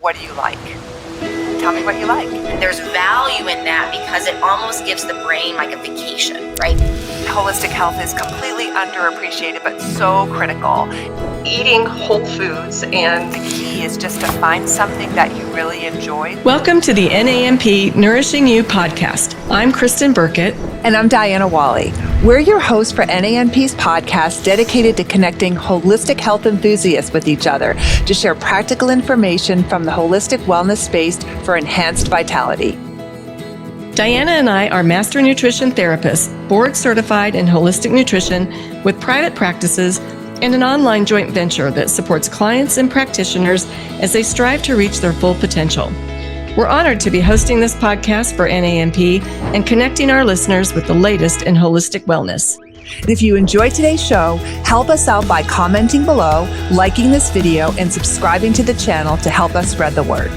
What do you like? Tell me what you like. There's value in that because it almost gives the brain like a vacation, right? Holistic health is completely underappreciated, but so critical. Eating whole foods, and the key is just to find something that you really enjoy. Welcome to the NAMP Nourishing You podcast. I'm Kristen Burkett. And I'm Diana Wally. We're your hosts for NAMP's podcast dedicated to connecting holistic health enthusiasts with each other to share practical information from the holistic wellness space for enhanced vitality. Diana and I are master nutrition therapists, board certified in holistic nutrition with private practices and an online joint venture that supports clients and practitioners as they strive to reach their full potential. We're honored to be hosting this podcast for NAMP and connecting our listeners with the latest in holistic wellness. And if you enjoyed today's show, help us out by commenting below, liking this video, and subscribing to the channel to help us spread the word.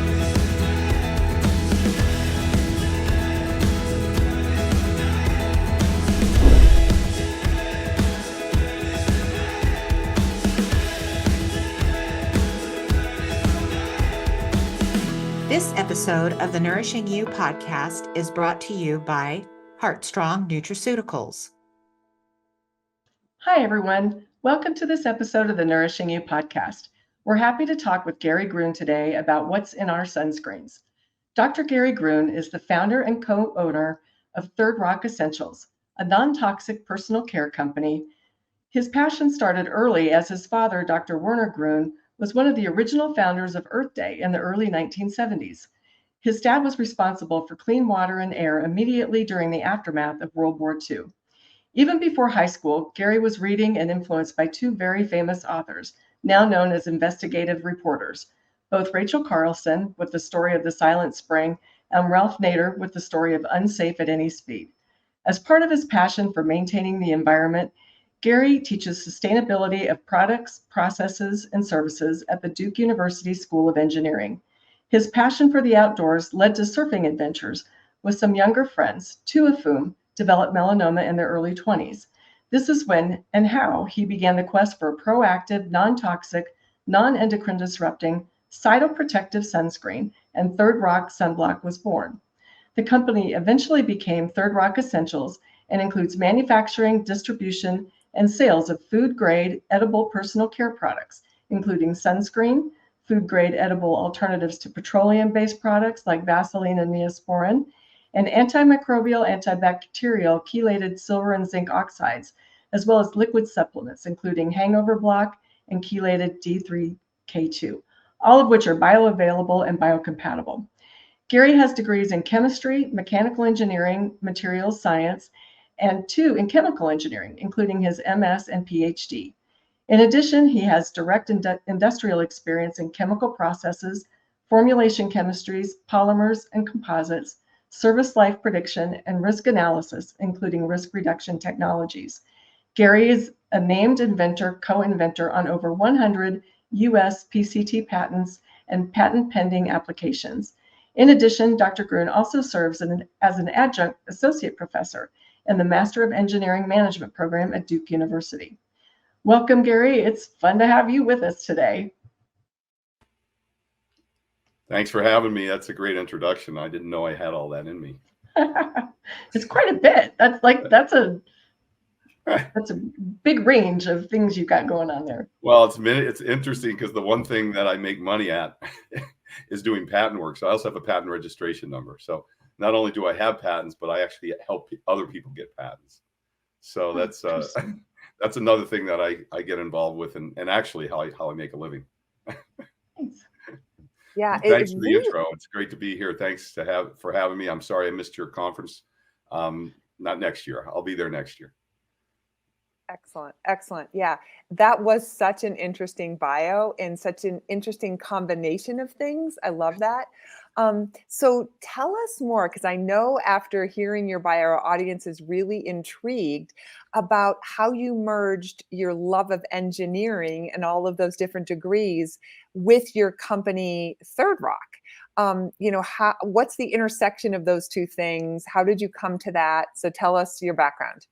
This episode of the Nourishing You podcast is brought to you by Heartstrong Nutraceuticals. Hi, everyone. Welcome to this episode of the Nourishing You podcast. We're happy to talk with Guerry Grune today about what's in our sunscreens. Dr. Guerry Grune is the founder and co-owner of Third Rock Essentials, a non-toxic personal care company. His passion started early as his father, Dr. Werner Grune, was one of the original founders of Earth Day in the early 1970s. His dad was responsible for clean water and air immediately during the aftermath of World War II. Even before high school, Guerry was reading and influenced by two very famous authors, now known as investigative reporters, both Rachel Carlson with the story of the Silent Spring and Ralph Nader with the story of Unsafe at Any Speed. As part of his passion for maintaining the environment, Guerry teaches sustainability of products, processes, and services at the Duke University School of Engineering. His passion for the outdoors led to surfing adventures with some younger friends, two of whom developed melanoma in their early 20s. This is when and how he began the quest for a proactive, non-toxic, non-endocrine disrupting, cytoprotective sunscreen, and Third Rock Sunblock was born. The company eventually became Third Rock Essentials and includes manufacturing, distribution, and sales of food-grade edible personal care products, including sunscreen, food-grade edible alternatives to petroleum-based products like Vaseline and Neosporin, and antimicrobial, antibacterial chelated silver and zinc oxides, as well as liquid supplements, including Hangover Block and chelated D3K2, all of which are bioavailable and biocompatible. Guerry has degrees in chemistry, mechanical engineering, materials science, and 2 in chemical engineering, including his MS and PhD. In addition, he has direct industrial experience in chemical processes, formulation chemistries, polymers and composites, service life prediction, and risk analysis, including risk reduction technologies. Guerry is a named inventor, co-inventor on over 100 US PCT patents and patent pending applications. In addition, Dr. Grune also serves as an adjunct associate professor in the Master of Engineering Management program at Duke University. Welcome, Guerry. It's fun to have you with us today. Thanks for having me. That's a great introduction. I didn't know I had all that in me. It's quite a bit. That's a big range of things you've got going on there. Well, it's interesting because the one thing that I make money at is doing patent work. So I also have a patent registration number. So not only do I have patents, but I actually help other people get patents. So that's another thing that I get involved with, and actually how I make a living. Thanks. Yeah, Thanks for the intro. It's great to be here. Thanks for having me. I'm sorry I missed your conference. Not next year. I'll be there next year. Excellent. Yeah, that was such an interesting bio and such an interesting combination of things. I love that. So tell us more, because I know after hearing your bio, our audience is really intrigued about how you merged your love of engineering and all of those different degrees with your company, Third Rock. What's the intersection of those two things? How did you come to that? So tell us your background.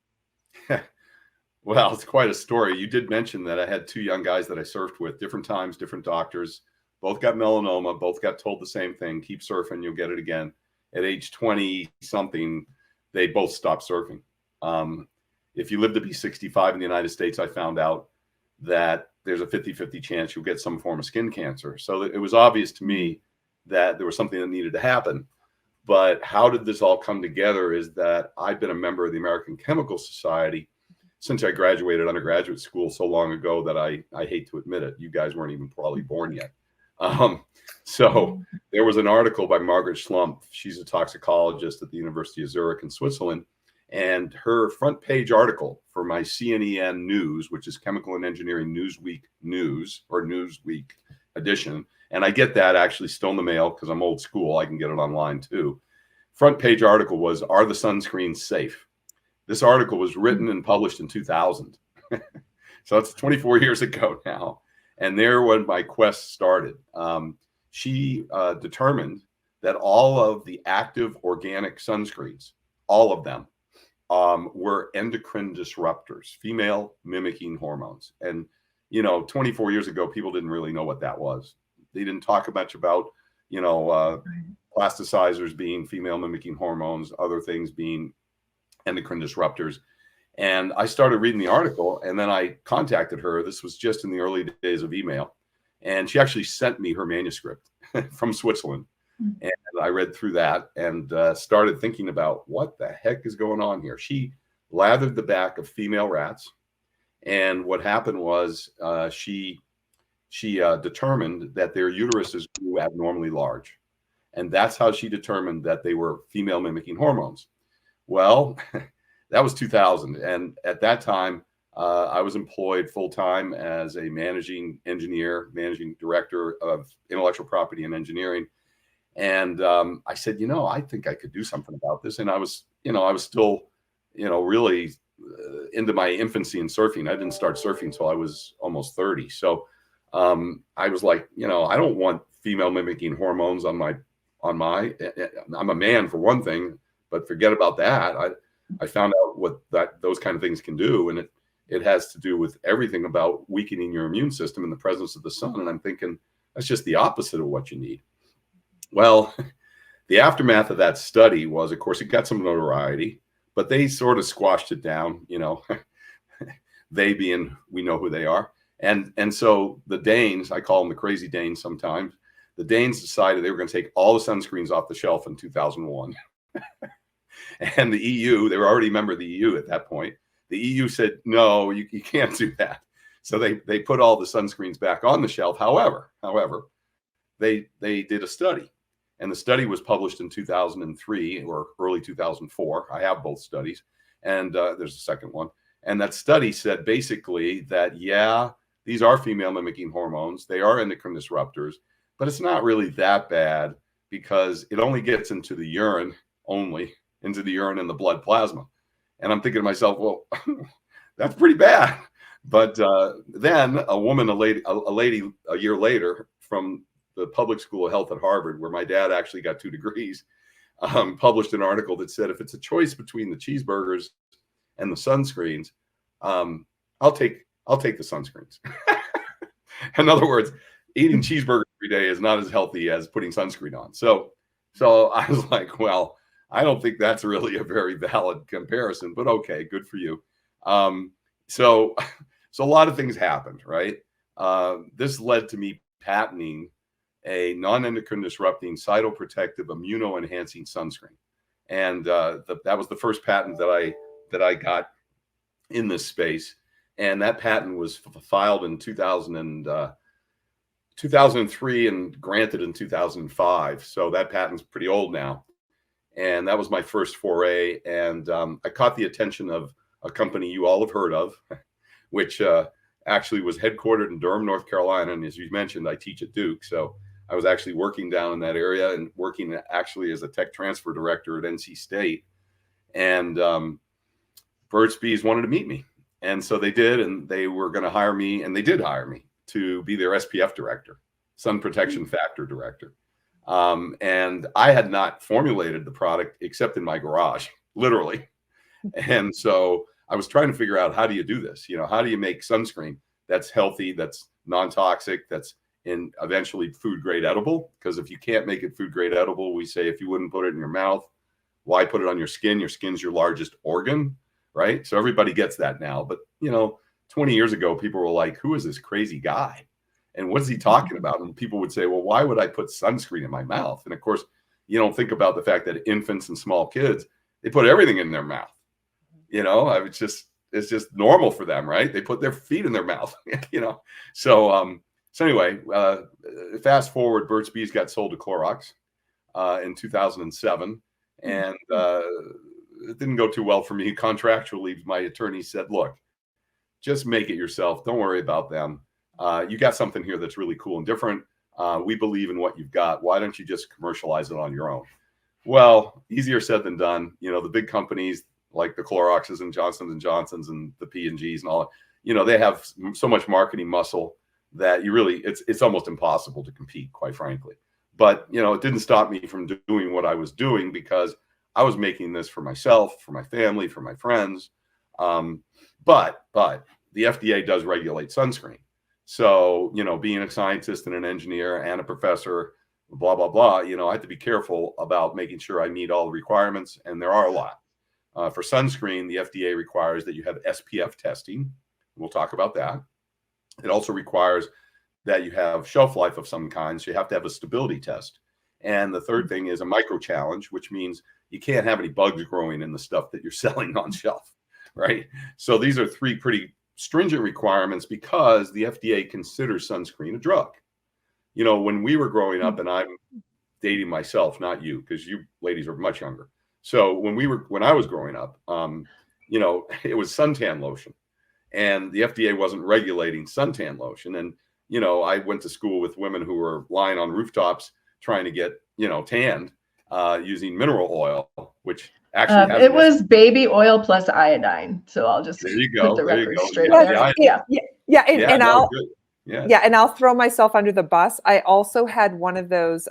Well, it's quite a story. You did mention that I had two young guys that I surfed with, different times, different doctors. both got melanoma, both got told the same thing: keep surfing, you'll get it again. At age 20 something, they both stopped surfing. If you live to be 65 in the United States, I found out that there's a 50-50 chance you'll get some form of skin cancer. So it was obvious to me that there was something that needed to happen. But how did this all come together is that I've been a member of the American Chemical Society since I graduated undergraduate school so long ago that I hate to admit it. You guys weren't even probably born yet. So there was an article by Margaret Schlump. She's a toxicologist at the University of Zurich in Switzerland. And her front page article for my CNN News, which is Chemical and Engineering Newsweek News or Newsweek edition. And I get that actually still in the mail because I'm old school. I can get it online too. Front page article was, are the sunscreens safe? This article was written and published in 2000. So it's 24 years ago now. And there when my quest started. She determined that all of the active organic sunscreens, all of them, were endocrine disruptors, female mimicking hormones. And, 24 years ago, people didn't really know what that was. They didn't talk much about, plasticizers being female mimicking hormones, other things being endocrine disruptors. And I started reading the article, and then I contacted her. This was just in the early days of email. And she actually sent me her manuscript from Switzerland. And I read through that and started thinking about what the heck is going on here. She lathered the back of female rats. And what happened was she determined that their uteruses grew abnormally large. And that's how she determined that they were female mimicking hormones. Well, that was 2000. And at that time, I was employed full time as a managing director of intellectual property and engineering. And I said, I think I could do something about this. And I was still, really into my infancy in surfing. I didn't start surfing until I was almost 30. So I was like, I don't want female mimicking hormones I'm a man for one thing, but forget about that. I found out what those kind of things can do. And it has to do with everything about weakening your immune system in the presence of the sun. And I'm thinking that's just the opposite of what you need. Well, the aftermath of that study was, of course, it got some notoriety, but they sort of squashed it down, they being, we know who they are. And so the Danes, I call them the crazy Danes sometimes, the Danes decided they were going to take all the sunscreens off the shelf in 2001. And the EU, they were already a member of the EU at that point. The EU said, no, you can't do that. So they put all the sunscreens back on the shelf. However, they did a study. And the study was published in 2003 or early 2004. I have both studies. And there's a second one. And that study said basically that, yeah, these are female mimicking hormones. They are endocrine disruptors, but it's not really that bad because it only gets into the urine into the urine and the blood plasma. And I'm thinking to myself, well, that's pretty bad. But then a lady, a year later from the Public School of Health at Harvard, where my dad actually got 2 degrees, published an article that said, if it's a choice between the cheeseburgers and the sunscreens, I'll take the sunscreens. In other words, eating cheeseburgers every day is not as healthy as putting sunscreen on. So I was like, well, I don't think that's really a very valid comparison, but okay, good for you. So a lot of things happened, right? This led to me patenting a non-endocrine disrupting cytoprotective immuno-enhancing sunscreen. And that was the first patent that I got in this space. And that patent was filed in 2003 and granted in 2005. So that patent's pretty old now. And that was my first foray. And I caught the attention of a company you all have heard of, which actually was headquartered in Durham, North Carolina. And as you mentioned, I teach at Duke. So I was actually working down in that area and working actually as a tech transfer director at NC State. And Burt's Bees wanted to meet me. And so they did, and they were going to hire me, and they did hire me to be their SPF director, sun protection factor director. And I had not formulated the product except in my garage, literally. And so I was trying to figure out, how do you do this? How do you make sunscreen that's healthy, that's non-toxic, that's and eventually food grade edible. Because if you can't make it food grade edible, we say if you wouldn't put it in your mouth, why put it on your skin? Your skin's your largest organ, right? So everybody gets that now. But, 20 years ago, people were like, who is this crazy guy? And what's he talking about? And people would say, well, why would I put sunscreen in my mouth? And of course, you don't think about the fact that infants and small kids, they put everything in their mouth. It's just normal for them, right? They put their feet in their mouth, So anyway, fast forward, Burt's Bees got sold to Clorox in 2007. And it didn't go too well for me. Contractually, my attorney said, look, just make it yourself. Don't worry about them. You got something here that's really cool and different. We believe in what you've got. Why don't you just commercialize it on your own? Well, easier said than done. The big companies like the Cloroxes and Johnson & Johnsons and the P&Gs and all, they have so much marketing muscle that it's almost impossible to compete, quite frankly. But, it didn't stop me from doing what I was doing because I was making this for myself, for my family, for my friends. But the FDA does regulate sunscreen. So, being a scientist and an engineer and a professor, blah, blah, blah, I have to be careful about making sure I meet all the requirements. And there are a lot. For sunscreen, the FDA requires that you have SPF testing. We'll talk about that. It also requires that you have shelf life of some kind. So you have to have a stability test. And the third thing is a micro challenge, which means you can't have any bugs growing in the stuff that you're selling on shelf, right? So these are three pretty stringent requirements because the FDA considers sunscreen a drug. When we were growing up, and I'm dating myself, not you, because you ladies are much younger. So when I was growing up, it was suntan lotion, and the FDA wasn't regulating suntan lotion. And, I went to school with women who were lying on rooftops trying to get, tanned using mineral oil, which actually it was baby oil plus iodine. So I'll just there you go. put the There you record go. straight Yeah, there. And no, I'll and I'll throw myself under the bus. I also had one of those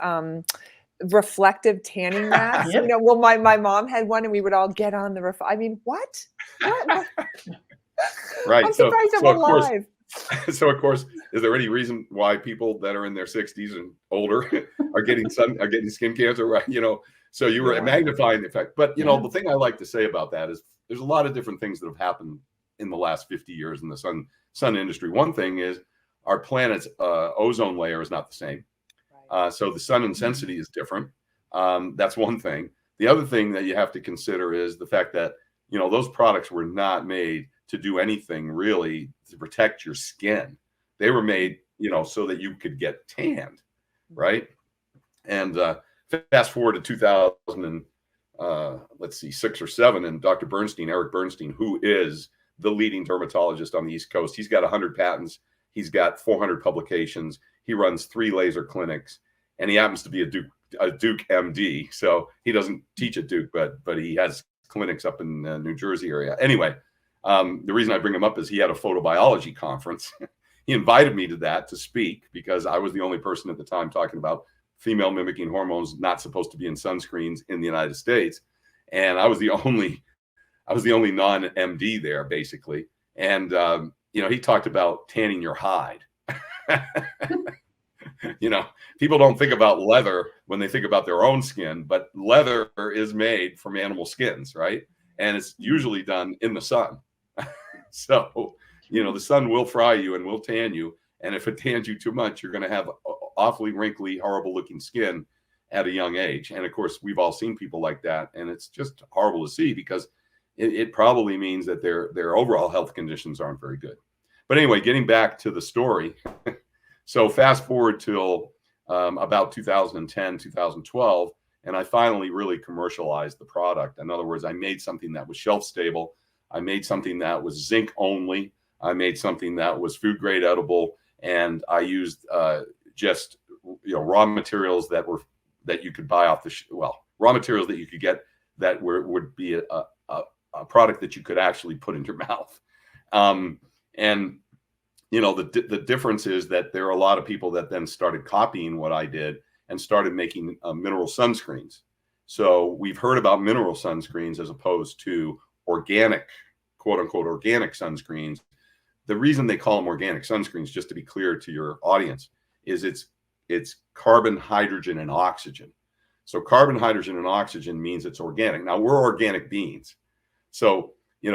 reflective tanning masks. Yep. My mom had one, and we would all get on the roof. I mean, what? Right. I'm surprised I'm alive. So of course, is there any reason why people that are in their 60s and older are getting skin cancer? Right. So you were magnifying the effect. But the thing I like to say about that is there's a lot of different things that have happened in the last 50 years in the sun industry. One thing is our planet's ozone layer is not the same. So the sun intensity is different. That's one thing. The other thing that you have to consider is the fact that, those products were not made to do anything really to protect your skin. They were made, so that you could get tanned, right? And fast forward to 2000 and let's see, 6 or 7, and Dr. Eric Bernstein, who is the leading dermatologist on the East Coast, he's got 100 patents. He's got 400 publications. He runs 3 laser clinics, and he happens to be a Duke MD. So he doesn't teach at Duke, but he has clinics up in the New Jersey area. Anyway, the reason I bring him up is he had a photobiology conference. He invited me to that to speak because I was the only person at the time talking about female mimicking hormones not supposed to be in sunscreens in the United States, and I was the only non-MD there basically. And he talked about tanning your hide. People don't think about leather when they think about their own skin, but leather is made from animal skins, right? And it's usually done in the sun. So, the sun will fry you and will tan you. And if it tans you too much, you're going to have awfully wrinkly, horrible looking skin at a young age. And of course, we've all seen people like that. And it's just horrible to see because it probably means that their overall health conditions aren't very good. But anyway, getting back to the story. So fast forward till about 2010, 2012, and I finally really commercialized the product. In other words, I made something that was shelf stable. I made something that was zinc only. I made something that was food grade edible, and I used just raw materials that you could buy off raw materials that you could get that would be a product that you could actually put in your mouth. And the difference is that there are a lot of people that then started copying what I did and started making mineral sunscreens. So we've heard about mineral sunscreens as opposed to organic, quote unquote, organic sunscreens. The reason they call them organic sunscreens, just to be clear to your audience, is it's carbon, hydrogen, and oxygen. So carbon, hydrogen, and oxygen means it's organic. Now, we're organic beings. So,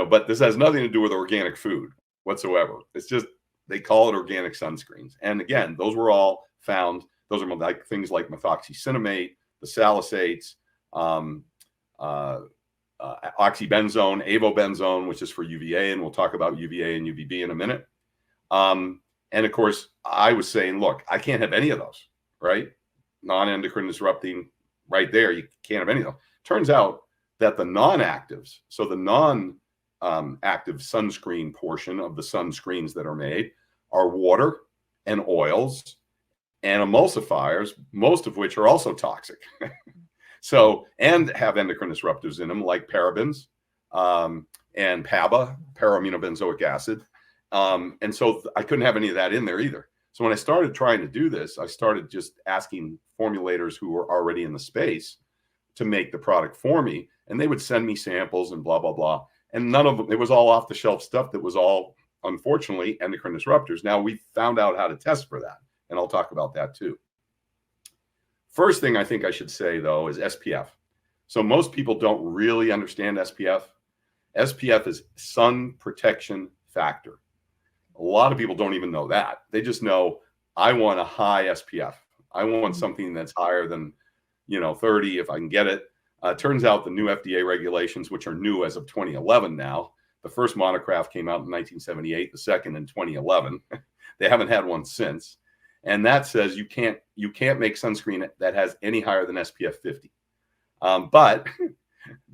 but this has nothing to do with organic food whatsoever. It's just they call it organic sunscreens. And again, those were all found. Those are like things like methoxycinnamate, the salicylates, oxybenzone, avobenzone, which is for UVA, and we'll talk about UVA and UVB in a minute. And of course, I was saying, look, I can't have any of those, right? Non-endocrine disrupting, right there, you can't have any of them. Turns out that the non-actives, so the non-active sunscreen portion of the sunscreens that are made are water and oils and emulsifiers, most of which are also toxic. So, and have endocrine disruptors in them like parabens and PABA, para-aminobenzoic acid. And so I couldn't have any of that in there either. So when I started trying to do this, I started just asking formulators who were already in the space to make the product for me. And they would send me samples and blah, blah, blah. And none of them, it was all off the shelf stuff that was all, unfortunately, endocrine disruptors. Now we found out how to test for that. And I'll talk about that too. First thing I think I should say though is SPF. So most people don't really understand SPF. SPF is sun protection factor. A lot of people don't even know that. They just know, I want a high SPF. I want something that's higher than, 30 if I can get it. Turns out the new FDA regulations, which are new as of 2011 now, the first monograph came out in 1978, the second in 2011. They haven't had one since. And that says you can't make sunscreen that has any higher than SPF 50. But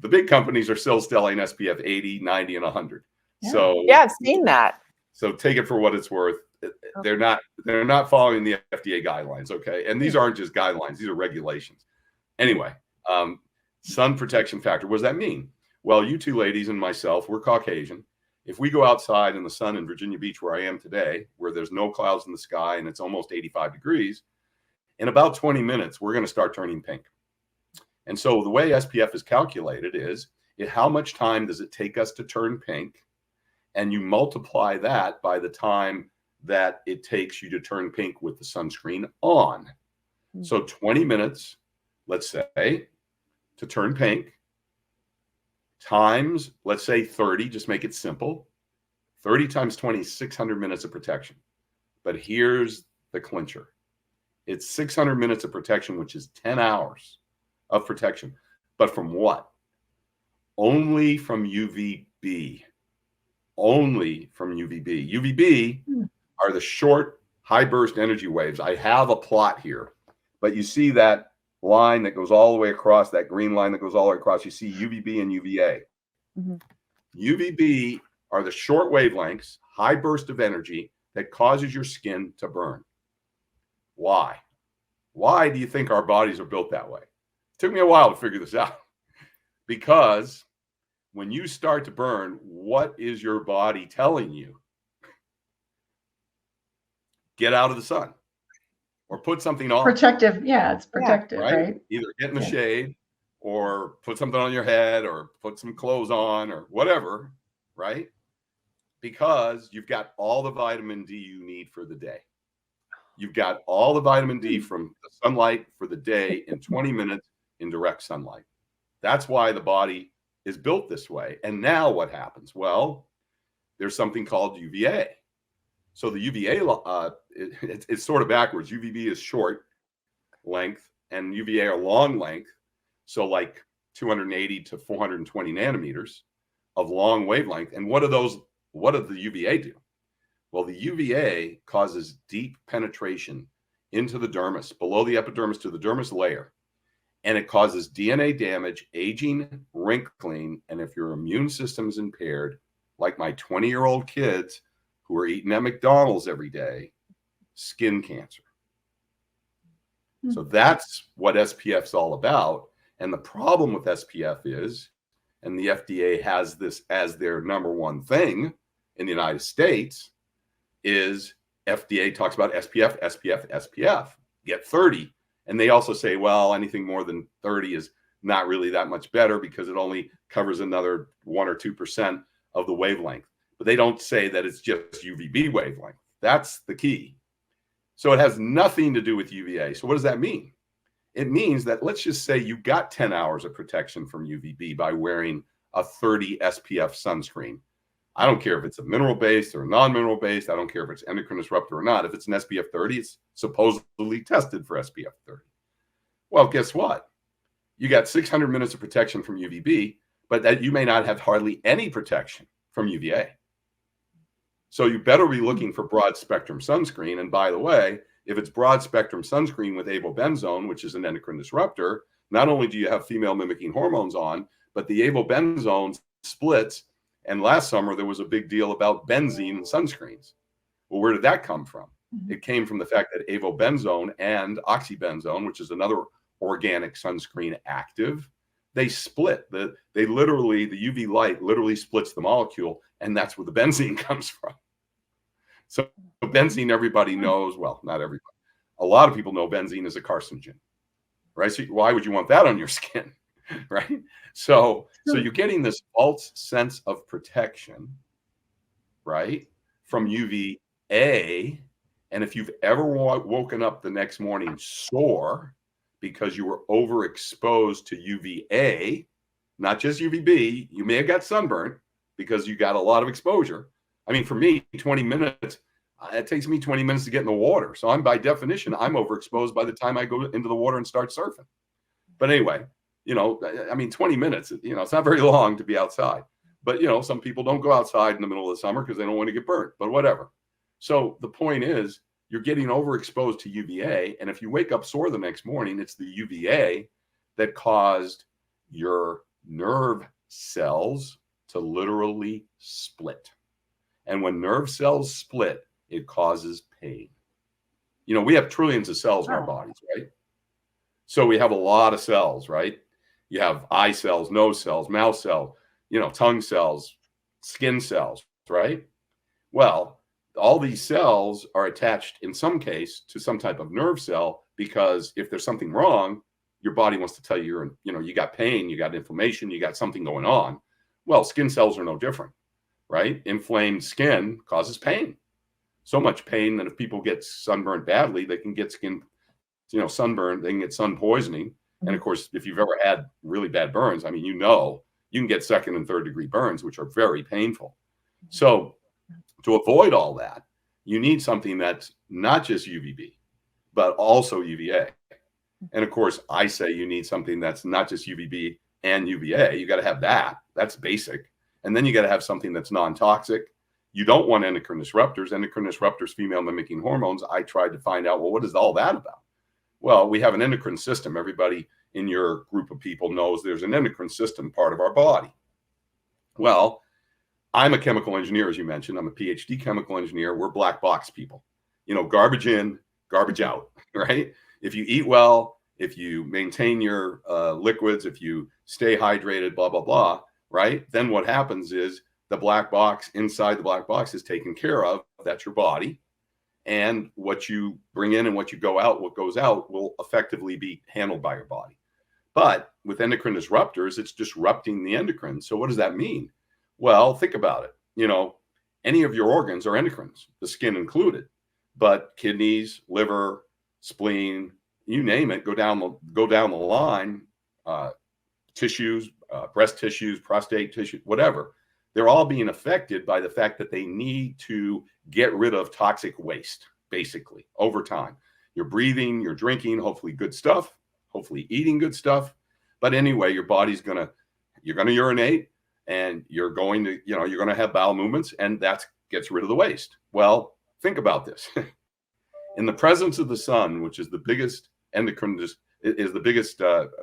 the big companies are still selling SPF 80, 90, and 100. Yeah. So Yeah, I've seen that. So take it for what it's worth. They're not following the FDA guidelines, okay? And these aren't just guidelines; these are regulations. Anyway, sun protection factor. What does that mean? Well, you two ladies and myself, we're Caucasian. If we go outside in the sun in Virginia Beach, where I am today, where there's no clouds in the sky and it's almost 85 degrees, in about 20 minutes, we're going to start turning pink. And so the way SPF is calculated is how much time does it take us to turn pink? And you multiply that by the time that it takes you to turn pink with the sunscreen on. So 20 minutes, let's say, to turn pink, times, let's say 30, just make it simple. 30 times 20 is 600 minutes of protection. But here's the clincher. It's 600 minutes of protection, which is 10 hours of protection. But from what? Only from UVB. Only from UVB. UVB are the short, high burst energy waves. I have a plot here, but you see that line that goes all the way across, that green line that goes all the way across. You see UVB and UVA. UVB are the short wavelengths, high burst of energy that causes your skin to burn. Why? Why do you think our bodies are built that way? It took me a while to figure this out. Because when you start to burn, what is your body telling you? Get out of the sun or put something on. Protective. Yeah, it's protective, right? Either get in the shade or put something on your head or put some clothes on or whatever, right? Because you've got all the vitamin D you need for the day. You've got all the vitamin D from the sunlight for the day in 20 minutes in direct sunlight. That's why the body is built this way. And now what happens? Well, there's something called UVA. So the UVA, it's sort of backwards. UVB is short length and UVA are long length. So like 280 to 420 nanometers of long wavelength. And what does the UVA do? Well, the UVA causes deep penetration into the dermis, below the epidermis to the dermis layer. And it causes DNA damage, aging, wrinkling, and if your immune system is impaired, like my 20-year-old kids who are eating at McDonald's every day, skin cancer. So that's what SPF's all about. And the problem with SPF is, and the FDA has this as their number one thing in the United States, is FDA talks about SPF, SPF, SPF. Get 30. And they also say, well, anything more than 30 is not really that much better because it only covers another 1 or 2% of the wavelength. But they don't say that it's just UVB wavelength. That's the key. So it has nothing to do with UVA. So what does that mean? It means that let's just say you got 10 hours of protection from UVB by wearing a 30 SPF sunscreen. I don't care if it's a mineral based or a non-mineral based. I don't care if it's endocrine disruptor or not. If it's an SPF 30, it's supposedly tested for SPF 30. Well, guess what? You got 600 minutes of protection from UVB, but that you may not have hardly any protection from UVA. So you better be looking for broad spectrum sunscreen. And by the way, if it's broad spectrum sunscreen with avobenzone, which is an endocrine disruptor, not only do you have female mimicking hormones on, but the avobenzone splits. And last summer, there was a big deal about benzene sunscreens. Well, where did that come from? It came from the fact that avobenzone and oxybenzone, which is another organic sunscreen active, they split. The UV light literally splits the molecule, and that's where the benzene comes from. So benzene, everybody knows, well, not everybody. A lot of people know benzene is a carcinogen, right? So why would you want that on your skin, right? So you're getting this false sense of protection, right, from UVA. And if you've ever woken up the next morning sore because you were overexposed to UVA, not just UVB, you may have got sunburned because you got a lot of exposure. I mean, for me, 20 minutes, it takes me 20 minutes to get in the water. So I'm, by definition, I'm overexposed by the time I go into the water and start surfing. But anyway, I mean, 20 minutes, it's not very long to be outside. But, some people don't go outside in the middle of the summer because they don't want to get burnt, but whatever. So the point is, you're getting overexposed to UVA. And if you wake up sore the next morning, it's the UVA that caused your nerve cells to literally split. And when nerve cells split, it causes pain. We have trillions of cells in our bodies, right? So we have a lot of cells, right? You have eye cells, nose cells, mouth cells, tongue cells, skin cells, right? Well, all these cells are attached in some case to some type of nerve cell, because if there's something wrong, your body wants to tell you, you got pain, you got inflammation, you got something going on. Well, skin cells are no different, right? Inflamed skin causes pain. So much pain that if people get sunburned badly, they can get skin, sunburn, they can get sun poisoning. And of course, if you've ever had really bad burns, I mean, you can get 2nd and 3rd degree burns, which are very painful. So to avoid all that, you need something that's not just UVB, but also UVA. And of course, I say you need something that's not just UVB and UVA. You got to have that. That's basic. And then you got to have something that's non-toxic. You don't want endocrine disruptors. Endocrine disruptors, female mimicking hormones. I tried to find out, well, what is all that about? Well, we have an endocrine system. Everybody in your group of people knows there's an endocrine system part of our body. Well, I'm a chemical engineer, as you mentioned. I'm a PhD chemical engineer. We're black box people. Garbage in, garbage out, right? If you eat well, if you maintain your liquids, if you stay hydrated, blah, blah, blah, right? Then what happens is the black box inside the black box is taken care of. That's your body. And what you bring in and what you go out, what goes out will effectively be handled by your body. But with endocrine disruptors, it's disrupting the endocrine. So what does that mean? Well, think about it. Any of your organs are endocrines, the skin included, but kidneys, liver, spleen, you name it, go down the line, tissues, breast tissues, prostate tissue, whatever. They're all being affected by the fact that they need to get rid of toxic waste, basically, over time. You're breathing, you're drinking, hopefully good stuff, hopefully eating good stuff. But anyway, your body's you're going to urinate, and you're going to have bowel movements, and that gets rid of the waste. Well, think about this. In the presence of the sun, which is the biggest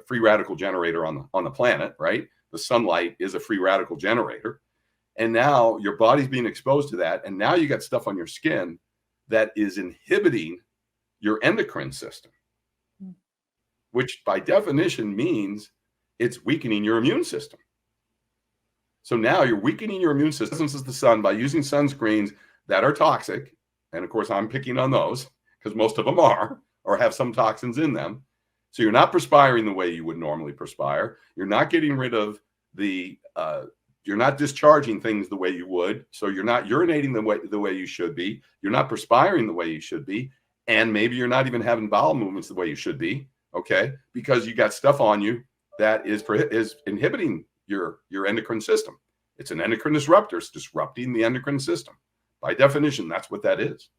free radical generator on the planet, right? The sunlight is a free radical generator. And now your body's being exposed to that. And now you got stuff on your skin that is inhibiting your endocrine system, which by definition means it's weakening your immune system. So now you're weakening your immune system since the sun by using sunscreens that are toxic. And of course, I'm picking on those because most of them are or have some toxins in them. So you're not perspiring the way you would normally perspire. You're not getting rid of you're not discharging things the way you would. So you're not urinating the way you should be. You're not perspiring the way you should be. And maybe you're not even having bowel movements the way you should be, okay? Because you got stuff on you that is inhibiting your endocrine system. It's an endocrine disruptor. It's disrupting the endocrine system. By definition, that's what that is.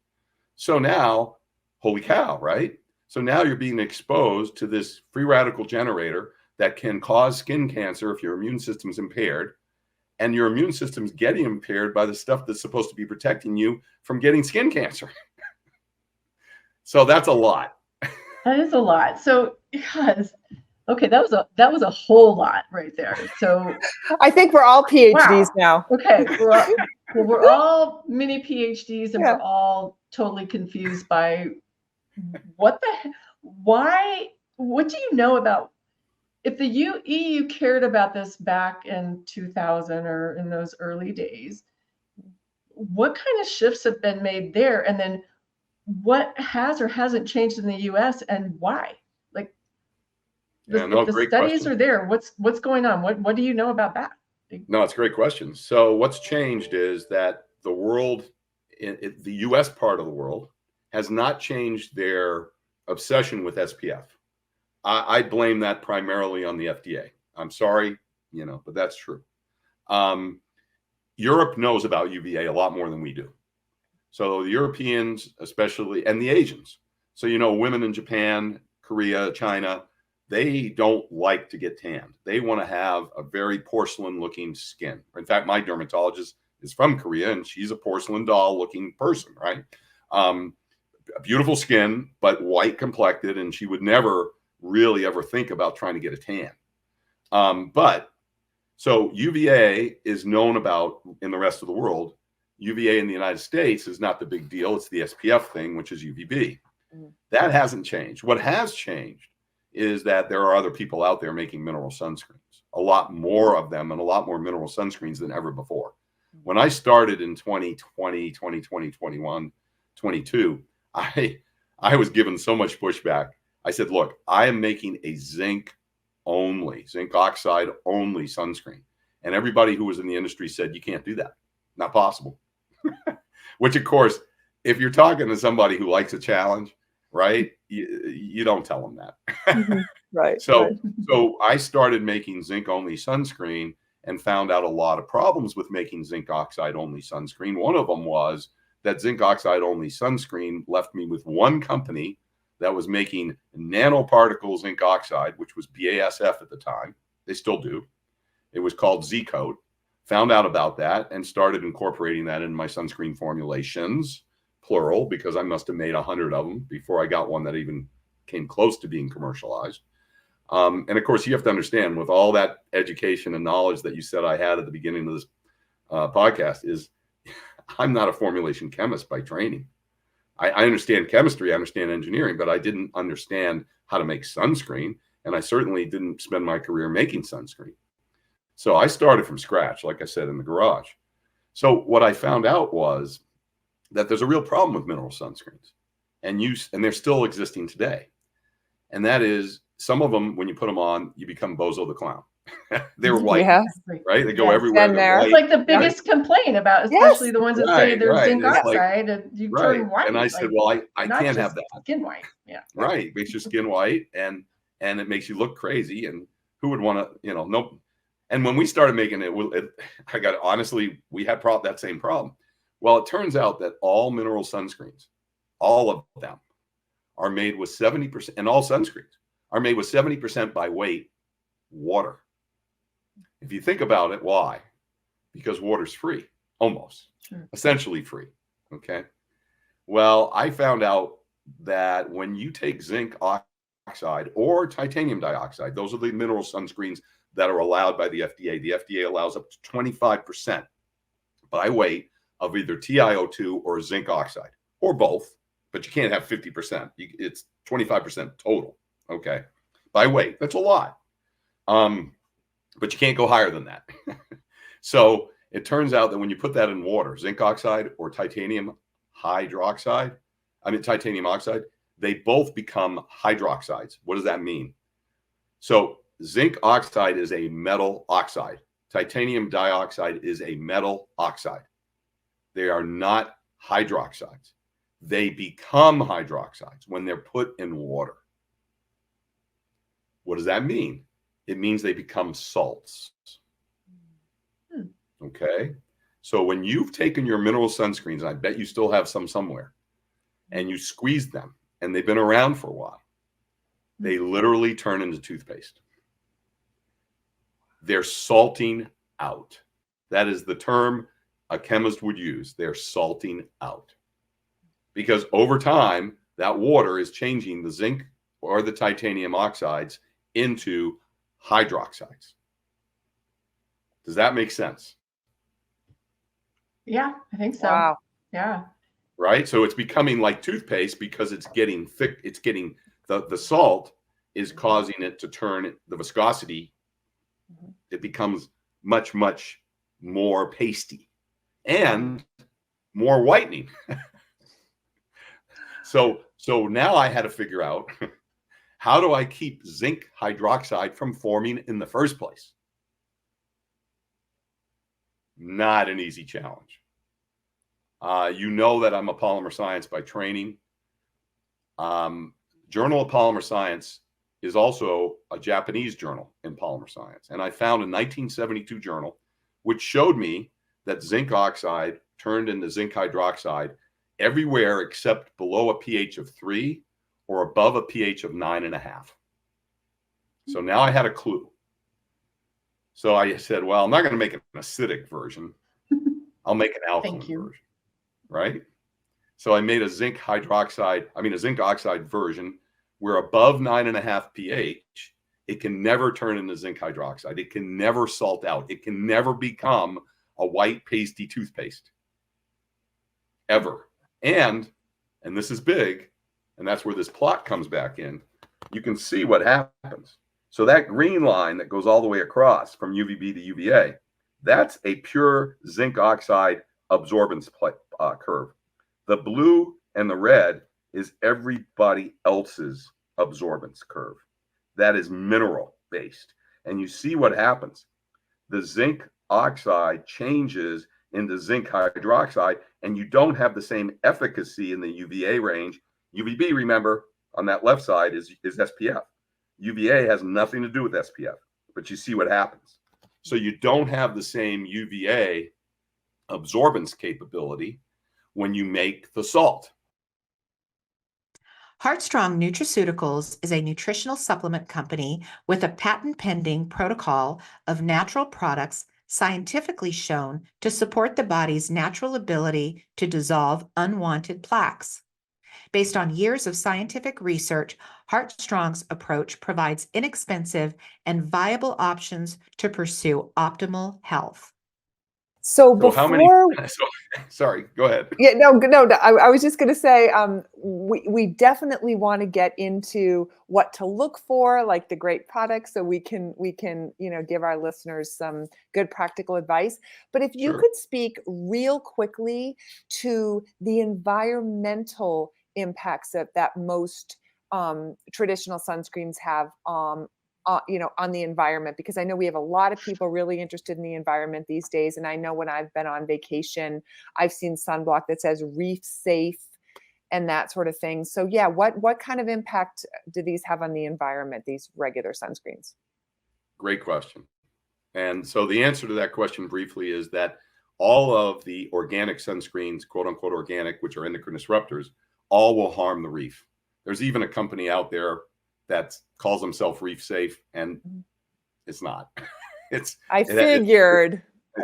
So now, holy cow, right? So now you're being exposed to this free radical generator that can cause skin cancer if your immune system's impaired. And your immune system's getting impaired by the stuff that's supposed to be protecting you from getting skin cancer. So that's a lot. That is a lot. So, yes. Okay, that was a whole lot right there. So I think we're all PhDs now. Okay, we're all mini PhDs, and we're all totally confused by why. What do you know about, if the EU cared about this back in 2000 or in those early days? What kind of shifts have been made there, and then what has or hasn't changed in the US, and why? Like, the studies are there. What's going on? What do you know about that? No, it's a great question. So what's changed is that the world, the US part of the world, has not changed their obsession with SPF. I blame that primarily on the FDA. I'm sorry, but that's true. Europe knows about UVA a lot more than we do. So the Europeans, especially, and the Asians. So, women in Japan, Korea, China, they don't like to get tanned. They want to have a very porcelain looking skin. In fact, my dermatologist is from Korea, and she's a porcelain doll looking person, right? Beautiful skin, but white complected, and she would never really ever think about trying to get a tan. So UVA is known about in the rest of the world. UVA in the United States is not the big deal. It's the SPF thing, which is UVB. That hasn't changed. What has changed is that there are other people out there making mineral sunscreens, a lot more of them, and a lot more mineral sunscreens than ever before. When I started in 2020, 21, 22, I was given so much pushback. I said, look, I am making a zinc oxide only sunscreen. And everybody who was in the industry said, you can't do that. Not possible. Which, of course, if you're talking to somebody who likes a challenge, right, you don't tell them that. Right. So I started making zinc only sunscreen and found out a lot of problems with making zinc oxide only sunscreen. One of them was that zinc oxide only sunscreen left me with one company that was making nanoparticle zinc oxide, which was BASF at the time. They still do. It was called Z-Coat. Found out about that and started incorporating that in my sunscreen formulations, plural, because I must have made 100 of them before I got one that even came close to being commercialized. And of course, you have to understand, with all that education and knowledge that you said I had at the beginning of this podcast, is I'm not a formulation chemist by training. I understand chemistry, I understand engineering, but I didn't understand how to make sunscreen. And I certainly didn't spend my career making sunscreen. So I started from scratch, like I said, in the garage. So what I found out was that there's a real problem with mineral sunscreens, and they're still existing today. And that is, some of them, when you put them on, you become Bozo the Clown. They're white, right? They go everywhere. It's like the biggest complaint about, especially the ones that say they're zinc oxide, and you turn white. And I said, well, I can't have that. Skin white. Yeah. Right. It makes your skin white, and it makes you look crazy. And who would want to, nope. And when we started making it, we had that same problem. Well, it turns out that all mineral sunscreens, all of them, are made with 70%, and all sunscreens are made with 70% by weight water. If you think about it, why? Because water's free, almost, essentially free. Okay. Well, I found out that when you take zinc oxide or titanium dioxide, those are the mineral sunscreens that are allowed by the FDA. The FDA allows up to 25% by weight of either TiO2 or zinc oxide, or both, but you can't have 50%. It's 25% total, okay, by weight. That's a lot. But you can't go higher than that. So it turns out that when you put that in water, zinc oxide or titanium oxide, they both become hydroxides. What does that mean? So zinc oxide is a metal oxide. Titanium dioxide is a metal oxide. They are not hydroxides. they become hydroxides when they're put in water. What does that mean? It means they become salts. Okay. So when you've taken your mineral sunscreens, I bet you still have some somewhere, and you squeeze them and they've been around for a while, they literally turn into toothpaste. They're salting out. That is the term a chemist would use. They're salting out. Because over time, that water is changing the zinc or the titanium oxides into hydroxides. Does that make sense? Yeah, I think so. Wow. Yeah. Right? So it's becoming like toothpaste because it's getting thick. It's getting the salt is causing it to turn the viscosity. It becomes much, much more pasty and more whitening. So now I had to figure out, how do I keep zinc hydroxide from forming in the first place? Not an easy challenge. You know that I'm a polymer science by training. Journal of Polymer Science is also a Japanese journal in polymer science. And I found a 1972 journal which showed me that zinc oxide turned into zinc hydroxide everywhere except below a pH of 3 or above a pH of 9.5. So now I had a clue. So I said, well, I'm not going to make an acidic version. I'll make an alkaline version, right? So I made a zinc oxide version where above 9.5 pH, it can never turn into zinc hydroxide. It can never salt out. It can never become a white pasty toothpaste, ever. And this is big, and that's where this plot comes back in. You can see what happens. So that green line that goes all the way across from UVB to UVA, that's a pure zinc oxide absorbance curve. The blue and the red is everybody else's absorbance curve. That is mineral based. And you see what happens. The zinc oxide changes into zinc hydroxide, and you don't have the same efficacy in the UVA range. UVB, remember, on that left side is SPF. UVA has nothing to do with SPF, but you see what happens. So you don't have the same UVA absorbance capability when you make the salt. Heartstrong Nutraceuticals is a nutritional supplement company with a patent-pending protocol of natural products scientifically shown to support the body's natural ability to dissolve unwanted plaques. Based on years of scientific research, Heartstrong's approach provides inexpensive and viable options to pursue optimal health. So So before, how many? Sorry, go ahead. yeah, no. I was just going to say, we definitely want to get into what to look for, like the great products, so we can give our listeners some good practical advice. But if you Sure. could speak real quickly to the environmental impacts that most traditional sunscreens have on the environment, because I know we have a lot of people really interested in the environment these days. And I know when I've been on vacation, I've seen sunblock that says reef safe and that sort of thing. So yeah, what kind of impact do these have on the environment, these regular sunscreens? Great question. And so the answer to that question briefly is that all of the organic sunscreens, quote unquote organic, which are endocrine disruptors, all will harm the reef. There's even a company out there that calls themselves reef safe, and it's not. I figured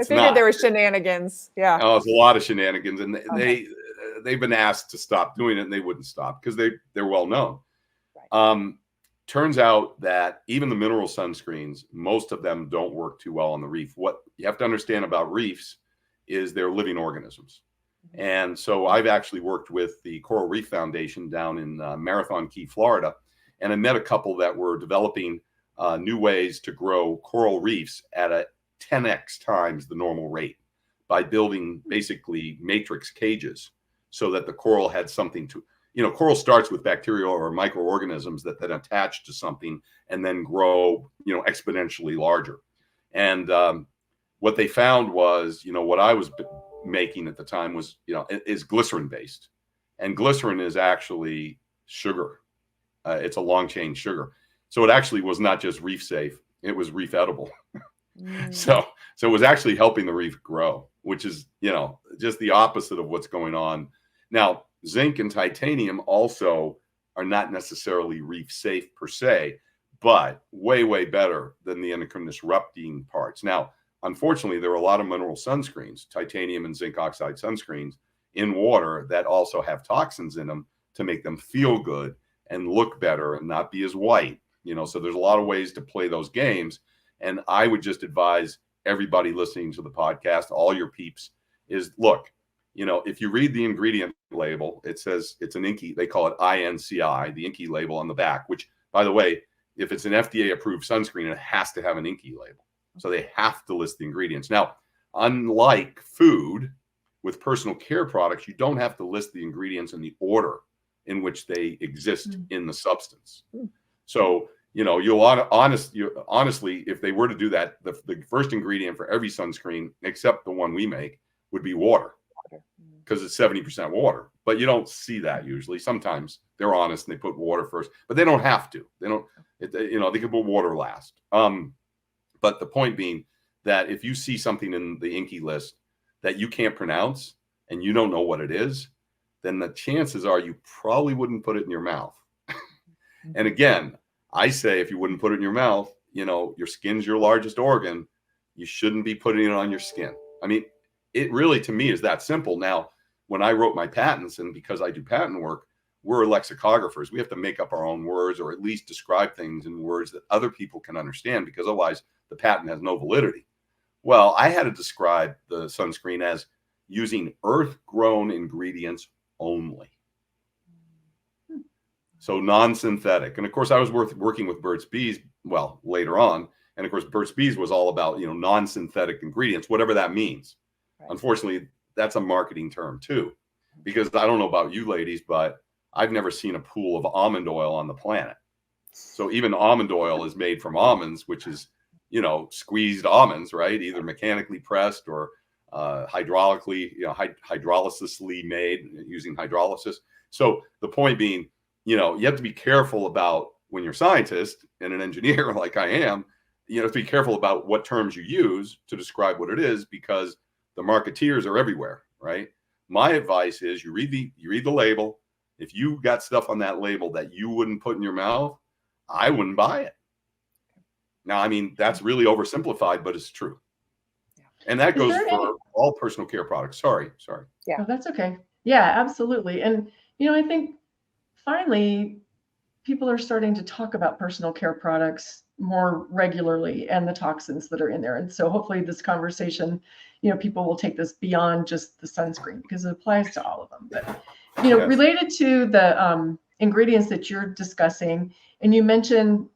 not. there were shenanigans. Yeah. Oh, it's a lot of shenanigans, and they've been asked to stop doing it, and they wouldn't stop because they're well known. Right. Turns out that even the mineral sunscreens, most of them don't work too well on the reef. What you have to understand about reefs is they're living organisms. And so I've actually worked with the Coral Reef Foundation down in Marathon Key, Florida, and I met a couple that were developing new ways to grow coral reefs at a 10x times the normal rate by building basically matrix cages so that the coral had something to, coral starts with bacterial or microorganisms that then attach to something and then grow, exponentially larger. And what they found was, what I was making at the time was, is glycerin based. And glycerin is actually sugar. It's a long chain sugar. So it actually was not just reef safe, it was reef edible. So it was actually helping the reef grow, which is, just the opposite of what's going on. Now, zinc and titanium also are not necessarily reef safe per se, but way, way better than the endocrine disrupting parts. Now, unfortunately, there are a lot of mineral sunscreens, titanium and zinc oxide sunscreens in water that also have toxins in them to make them feel good and look better and not be as white. So there's a lot of ways to play those games. And I would just advise everybody listening to the podcast, all your peeps, is look, if you read the ingredient label, it says it's an INCI, they call it INCI, the INCI label on the back, which, by the way, if it's an FDA approved sunscreen, it has to have an INCI label. So they have to list the ingredients. Now, unlike food, with personal care products, you don't have to list the ingredients in the order in which they exist in the substance. So, honestly, if they were to do that, the first ingredient for every sunscreen, except the one we make, would be water, because it's 70% water. But you don't see that usually. Sometimes they're honest and they put water first, but they don't have to. They don't. They can put water last. But the point being that if you see something in the INCI list that you can't pronounce and you don't know what it is, then the chances are you probably wouldn't put it in your mouth. And again, I say if you wouldn't put it in your mouth, your skin's your largest organ, you shouldn't be putting it on your skin. I mean, it really, to me, is that simple. Now, when I wrote my patents, and because I do patent work, we're lexicographers. We have to make up our own words, or at least describe things in words that other people can understand, because otherwise the patent has no validity. Well, I had to describe the sunscreen as using earth-grown ingredients only. So non-synthetic. And of course, I was working with Burt's Bees, later on. And of course, Burt's Bees was all about, non-synthetic ingredients, whatever that means. Right. Unfortunately, that's a marketing term too, because I don't know about you ladies, but I've never seen a pool of almond oil on the planet. So even almond oil is made from almonds, which is, squeezed almonds, right? Either mechanically pressed or hydraulically, hydrolysisly made using hydrolysis. So the point being, you have to be careful about, when you're a scientist and an engineer like I am, you have to be careful about what terms you use to describe what it is, because the marketeers are everywhere, right? My advice is you read the label. If you got stuff on that label that you wouldn't put in your mouth, I wouldn't buy it. Now, I mean, that's really oversimplified, but it's true. Yeah. And that goes for all personal care products. Sorry. Yeah, oh, that's okay. Yeah, absolutely. And, I think finally, people are starting to talk about personal care products more regularly and the toxins that are in there. And so hopefully this conversation, people will take this beyond just the sunscreen, because it applies to all of them. But, yes. Related to the ingredients that you're discussing, and you mentioned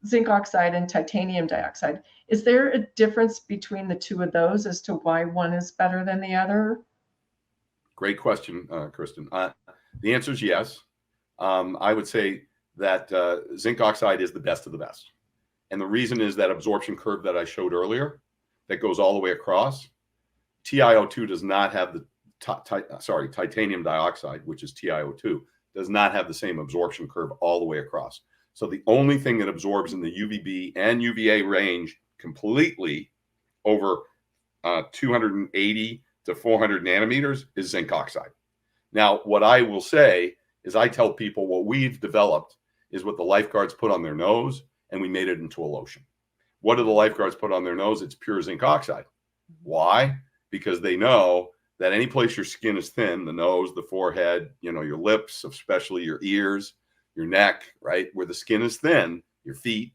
zinc oxide and titanium dioxide, is there a difference between the two of those as to why one is better than the other? Great question, Kristen. The answer is yes. I would say that zinc oxide is the best of the best. And the reason is that absorption curve that I showed earlier that goes all the way across. TiO2 does not have titanium dioxide, which is TiO2, does not have the same absorption curve all the way across. So the only thing that absorbs in the UVB and UVA range completely over 280 to 400 nanometers is zinc oxide. Now, what I will say is I tell people what we've developed is what the lifeguards put on their nose, and we made it into a lotion. What do the lifeguards put on their nose? It's pure zinc oxide. Why? Because they know that any place your skin is thin, the nose, the forehead, your lips, especially your ears, your neck, right? Where the skin is thin, your feet,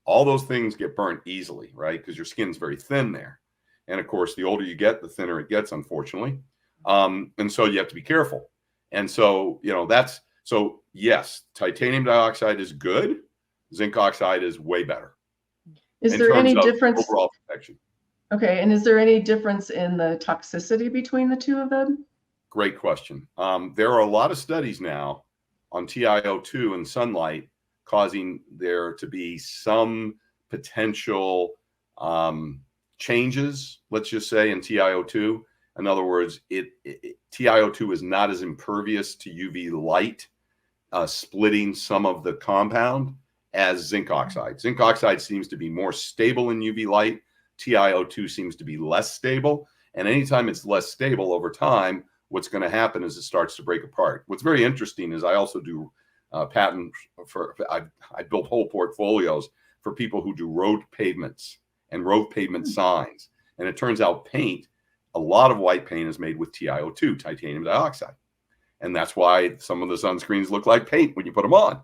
all those things get burnt easily, right? Because your skin's very thin there. And of course, the older you get, the thinner it gets, unfortunately. And so you have to be careful. And so, so yes, titanium dioxide is good. Zinc oxide is way better. Is there any difference? Overall protection. Okay. And is there any difference in the toxicity between the two of them? Great question. There are a lot of studies now on TiO2 and sunlight causing there to be some potential changes, let's just say, in TiO2. In other words, TiO2 is not as impervious to UV light, splitting some of the compound as zinc oxide. Zinc oxide seems to be more stable in UV light. TiO2 seems to be less stable. And anytime it's less stable over time, what's going to happen is it starts to break apart. What's very interesting is I also do patent I built whole portfolios for people who do road pavements and road pavement signs. And it turns out paint, a lot of white paint is made with TiO2, titanium dioxide. And that's why some of the sunscreens look like paint when you put them on.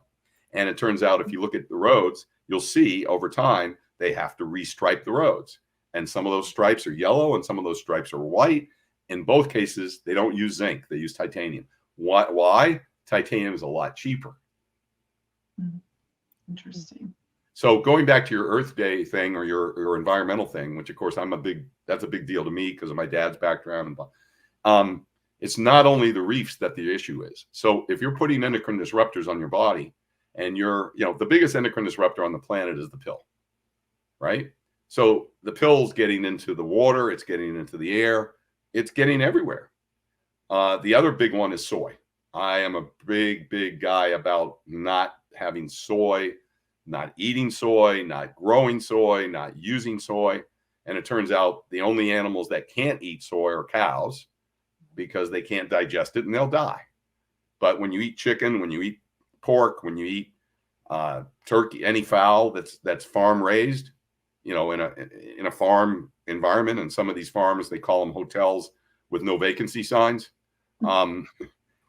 And it turns out if you look at the roads, you'll see over time, they have to restripe the roads. And some of those stripes are yellow and some of those stripes are white. In both cases, they don't use zinc, they use titanium. Why? Titanium is a lot cheaper. Interesting. So going back to your Earth Day thing or your environmental thing, which of course that's a big deal to me because of my dad's background. It's not only the reefs that the issue is. So if you're putting endocrine disruptors on your body and the biggest endocrine disruptor on the planet is the pill, right? So the pill's getting into the water, it's getting into the air, it's getting everywhere. The other big one is soy. I am a big guy about not having soy, not eating soy, not growing soy, not using soy. And it turns out the only animals that can't eat soy are cows because they can't digest it and they'll die. But when you eat chicken, when you eat pork, when you eat turkey, any fowl that's farm raised, in a farm environment, and some of these farms, they call them hotels with no vacancy signs.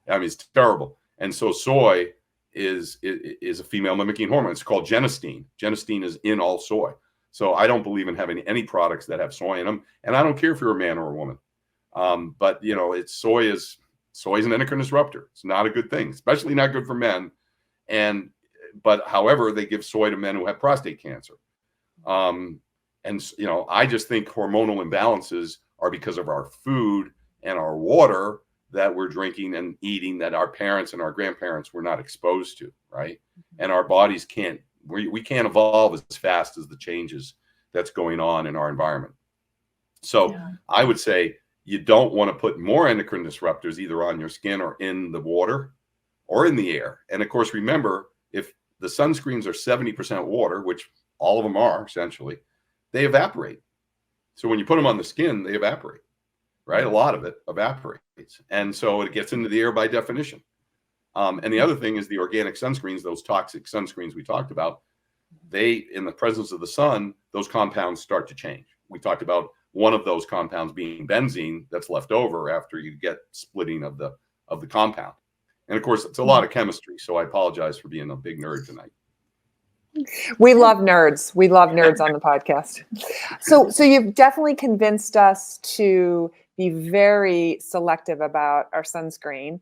It's terrible. And so soy is a female mimicking hormone. It's called genistein. Genistein is in all soy. So I don't believe in having any products that have soy in them. And I don't care if you're a man or a woman. But soy is an endocrine disruptor. It's not a good thing, especially not good for men. But however, they give soy to men who have prostate cancer. I just think hormonal imbalances are because of our food and our water that we're drinking and eating that our parents and our grandparents were not exposed to, right? And our bodies we can't evolve as fast as the changes that's going on in our environment. So I would say you don't want to put more endocrine disruptors either on your skin or in the water or in the air. And of course, remember, if the sunscreens are 70% water, which all of them are essentially, they evaporate. So when you put them on the skin, they evaporate, right? A lot of it evaporates. And so it gets into the air by definition. And the other thing is the organic sunscreens, those toxic sunscreens we talked about, in the presence of the sun, those compounds start to change. We talked about one of those compounds being benzene that's left over after you get splitting of the compound. And of course, it's a lot of chemistry. So I apologize for being a big nerd tonight. We love nerds. We love nerds on the podcast. So you've definitely convinced us to be very selective about our sunscreen.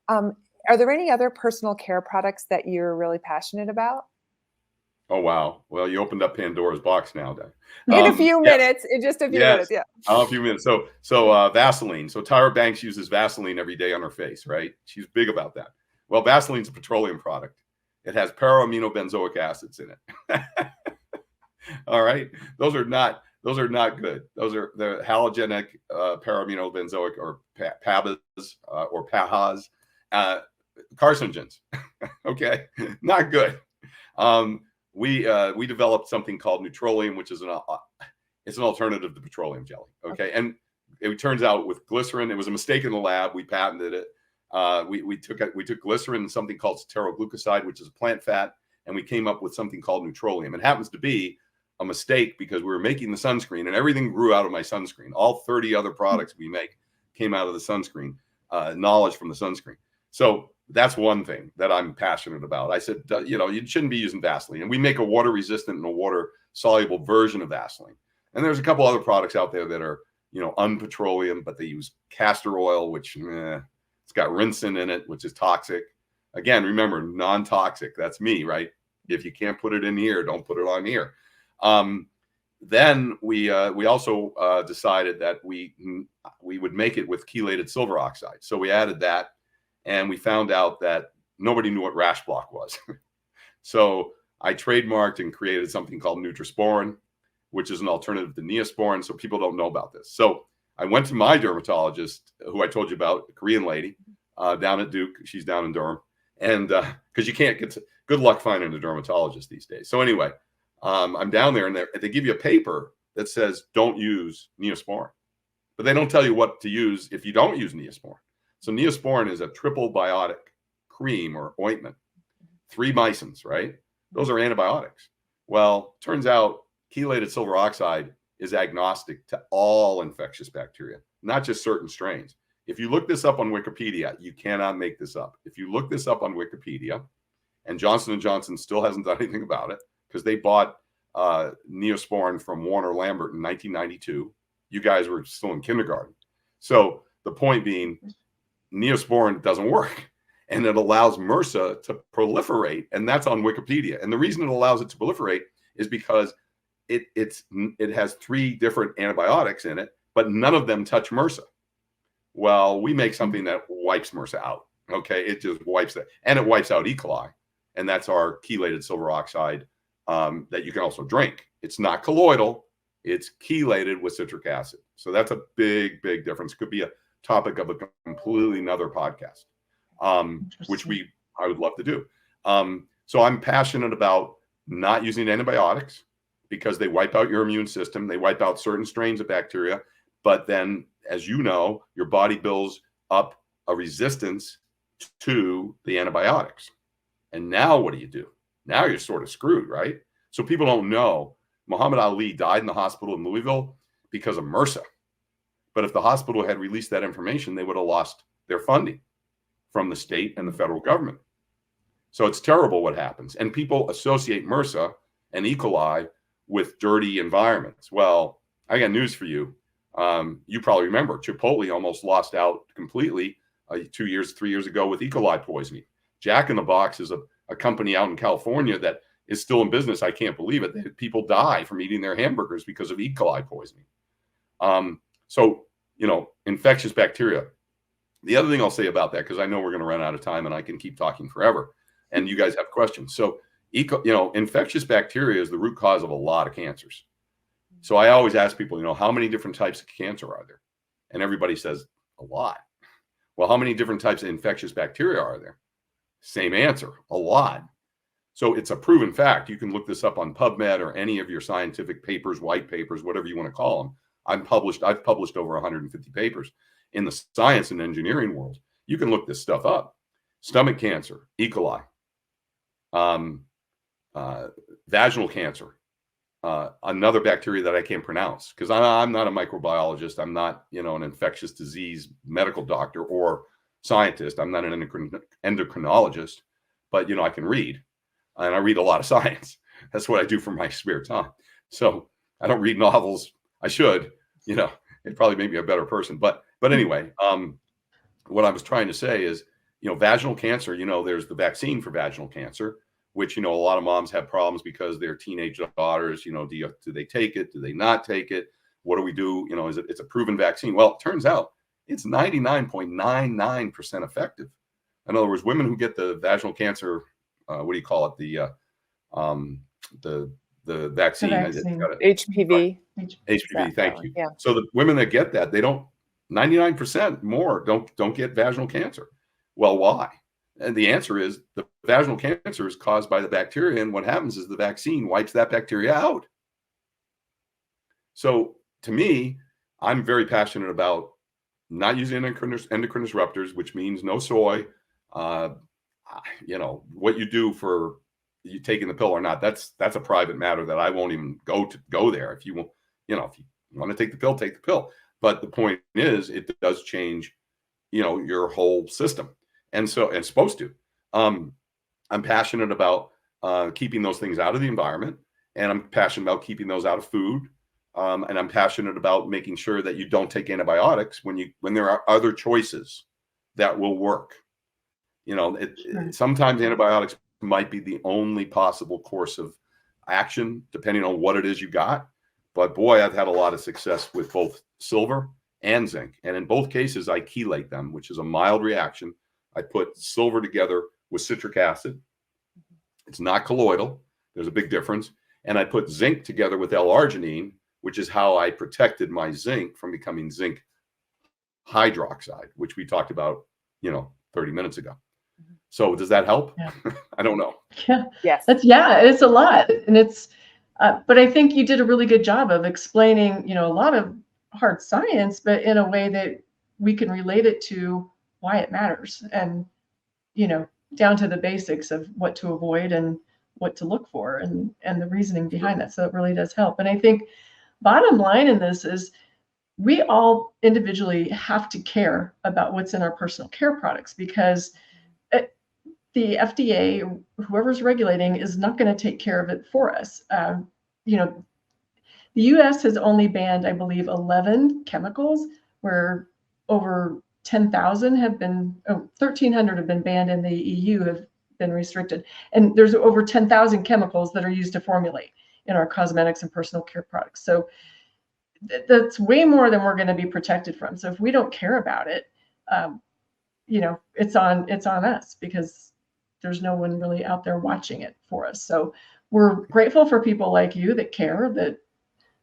Are there any other personal care products that you're really passionate about? Oh, wow. Well, you opened up Pandora's box now, Dan. In a few minutes, in just a few minutes, yeah. A few minutes. So Vaseline. So Tyra Banks uses Vaseline every day on her face, right? She's big about that. Well, Vaseline's a petroleum product. It has para-aminobenzoic acids in it. All right. Those are not good. Those are the halogenic para-aminobenzoic or PABs or PAHAs, carcinogens. Okay. Not good. We developed something called Neutrolium, which is it's an alternative to petroleum jelly. Okay. And it turns out with glycerin, it was a mistake in the lab. We patented it. We took glycerin and something called pteroglucoside, which is a plant fat, and we came up with something called Neutrolium. It happens to be a mistake because we were making the sunscreen and everything grew out of my sunscreen. All 30 other products we make came out of the sunscreen, knowledge from the sunscreen. So that's one thing that I'm passionate about. I said, you shouldn't be using Vaseline. And we make a water resistant and a water soluble version of Vaseline. And there's a couple other products out there that are, unpetroleum, but they use castor oil, which it's got ricin in it, which is toxic. Again, remember, non-toxic. That's me, right? If you can't put it in here, don't put it on here. Then we also decided that we would make it with chelated silver oxide. So we added that, and we found out that nobody knew what rash block was. So I trademarked and created something called Nutrisporin, which is an alternative to Neosporin. So people don't know about this. So I went to my dermatologist, who I told you about, a Korean lady down at Duke. She's down in Durham. And because you can't get good luck finding a dermatologist these days. So anyway, I'm down there, and they give you a paper that says don't use Neosporin, but they don't tell you what to use if you don't use Neosporin. So Neosporin is a triple biotic cream or ointment, 3 mycins, right? Those are antibiotics. Well, turns out chelated silver oxide is agnostic to all infectious bacteria, not just certain strains. If you look this up on Wikipedia, you cannot make this up. If you look this up on Wikipedia, and Johnson & Johnson still hasn't done anything about it because they bought Neosporin from Warner Lambert in 1992. You guys were still in kindergarten. So the point being, Neosporin doesn't work, and it allows MRSA to proliferate, and that's on Wikipedia. And the reason it allows it to proliferate is because it has 3 different antibiotics in it, but none of them touch MRSA. Well, we make something that wipes MRSA out. Okay, it just wipes that, and it wipes out E. coli, and that's our chelated silver oxide that you can also drink. It's not colloidal; it's chelated with citric acid. So that's a big, big difference. Could be a topic of a completely another podcast, which I would love to do. So I'm passionate about not using antibiotics because they wipe out your immune system. They wipe out certain strains of bacteria, but then, as you know, your body builds up a resistance to the antibiotics. And now what do? Now you're sort of screwed, right? So people don't know Muhammad Ali died in the hospital in Louisville because of MRSA. But if the hospital had released that information, they would have lost their funding from the state and the federal government. So it's terrible what happens. And people associate MRSA and E. coli with dirty environments. Well, I got news for you. You probably remember Chipotle almost lost out completely 3 years ago with E. coli poisoning. Jack in the Box is a company out in California that is still in business. I can't believe it. People die from eating their hamburgers because of E. coli poisoning. So, infectious bacteria. The other thing I'll say about that, because I know we're going to run out of time and I can keep talking forever, and you guys have questions. So, infectious bacteria is the root cause of a lot of cancers. So I always ask people, how many different types of cancer are there? And everybody says a lot. Well, how many different types of infectious bacteria are there? Same answer, a lot. So it's a proven fact. You can look this up on PubMed or any of your scientific papers, white papers, whatever you want to call them. I've published over 150 papers in the science and engineering world. You can look this stuff up. Stomach cancer, E. coli, vaginal cancer, another bacteria that I can't pronounce because I'm not a microbiologist. I'm not, an infectious disease medical doctor or scientist. I'm not an endocrinologist, but, I can read, and I read a lot of science. That's what I do for my spare time. So I don't read novels. I should, it'd probably make me a better person. But anyway, what I was trying to say is, vaginal cancer, there's the vaccine for vaginal cancer, which, a lot of moms have problems because their teenage daughters, do they take it? Do they not take it? What do we do? It's a proven vaccine. Well, it turns out it's 99.99% effective. In other words, women who get the vaginal cancer, what do you call it? The vaccine. HPV. HPV. Thank you. Yeah. So the women that get that, they don't, 99% more don't get vaginal cancer. Well, why? And the answer is the vaginal cancer is caused by the bacteria. And what happens is the vaccine wipes that bacteria out. So to me, I'm very passionate about not using endocrine disruptors, which means no soy. What you do for you taking the pill or not, that's a private matter that I won't even go there. If you want, if you want to take the pill, take the pill. But the point is, it does change, your whole system. And so it's supposed to. I'm passionate about keeping those things out of the environment, and I'm passionate about keeping those out of food. And I'm passionate about making sure that you don't take antibiotics when there are other choices that will work. Sometimes antibiotics might be the only possible course of action, depending on what it is you got. But boy, I've had a lot of success with both silver and zinc. And in both cases, I chelate them, which is a mild reaction. I put silver together with citric acid. It's not colloidal. There's a big difference. And I put zinc together with L-arginine, which is how I protected my zinc from becoming zinc hydroxide, which we talked about, 30 minutes ago. So does that help? Yeah. I don't know. Yeah, Yes. it's a lot, and it's, but I think you did a really good job of explaining, a lot of hard science, but in a way that we can relate it to why it matters, and down to the basics of what to avoid and what to look for, and the reasoning behind that. So it really does help. And I think bottom line in this is we all individually have to care about what's in our personal care products, because the FDA, whoever's regulating, is not going to take care of it for us. The U.S. has only banned, I believe, 11 chemicals, where over 10,000 have been, 1,300 have been banned, and the EU have been restricted. And there's over 10,000 chemicals that are used to formulate in our cosmetics and personal care products. So that's way more than we're going to be protected from. So if we don't care about it, it's on us, because there's no one really out there watching it for us. So we're grateful for people like you that care, that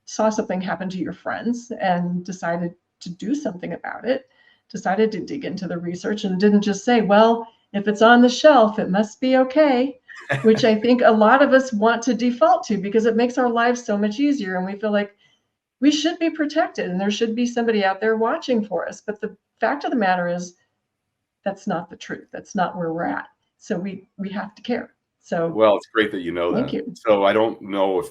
saw something happen to your friends and decided to do something about it, decided to dig into the research, and didn't just say, well, if it's on the shelf, it must be okay, which I think a lot of us want to default to, because it makes our lives so much easier. And we feel like we should be protected and there should be somebody out there watching for us. But the fact of the matter is, that's not the truth. That's not where we're at. So we have to care. So, well, it's great that you know that. Thank you. So I don't know